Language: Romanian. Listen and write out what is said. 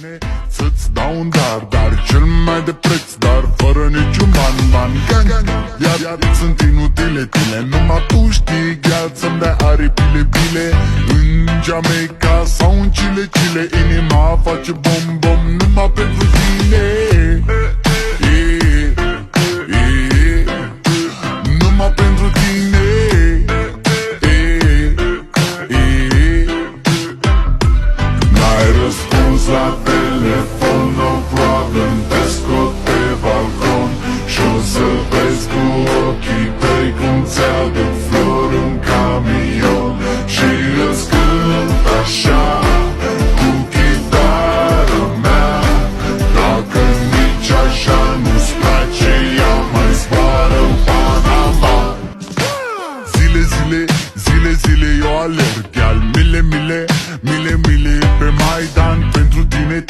tine să-ți dau un dar cel mai de preț, dar fără niciun ban Iar sunt inutile tine, numai tu știi, gheață să-mi dai aripile bile. În Jamaica sau în Chile, inima face bom numai pentru tine. Numai pentru tine. N-ai răspuns la telefon, no problem, te scot pe balcon și-o să vezi cu ochii tăi cum ți-aduc flori în camion și îți cânt așa cu chitară mea. Dacă nici așa nu-ți place, ea mai zboară în Panama. Zile eu alerg, iar mile pe Maidan pentru tine